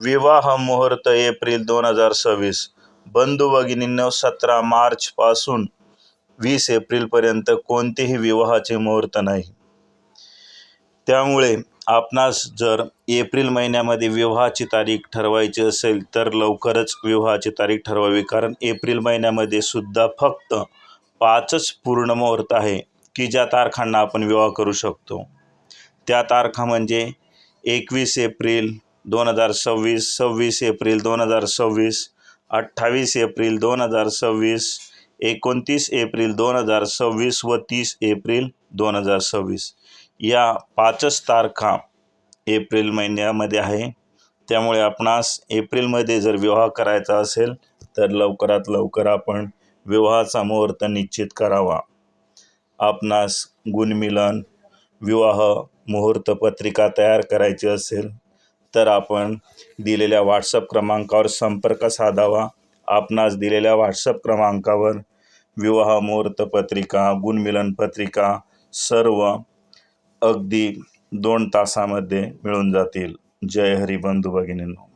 विवाह मुहूर्त एप्रिल 2026. बंधू भगिनींनो, 17 मार्चपासून 20 एप्रिलपर्यंत कोणतेही विवाहाचे मुहूर्त नाही. त्यामुळे आपणास जर एप्रिल महिन्यामध्ये विवाहाची तारीख ठरवायची असेल तर लवकरच विवाहाची तारीख ठरवावी, कारण एप्रिल महिन्यामध्ये सुद्धा फक्त 5च पूर्ण मुहूर्त आहे की ज्या तारखांना आपण विवाह करू शकतो. त्या तारखा म्हणजे 21 एप्रिल 2026, 26 एप्रिल 2026, 28 एप्रिल 2026, 29 एप्रिल 2026 व 30 एप्रिल 2026. या 5च तारखा एप्रिल महिन्यामध्ये आहे. त्यामुळे आपणास एप्रिलमध्ये जर विवाह करायचा असेल तर लवकरात लवकर आपण विवाहाचा मुहूर्त निश्चित करावा. आपणास गुणमिलन विवाह मुहूर्त पत्रिका तयार करायची असेल तर आपण दिलेल्या व्हॉट्सअप क्रमांकावर संपर्क साधावा. आपणास दिलेल्या व्हॉट्सअप क्रमांकावर विवाह मुहूर्त पत्रिका, गुणमिलन पत्रिका सर्व अगदी 2 तासामध्ये मिळून जातील. जय हरी बंधू भगिनींनो.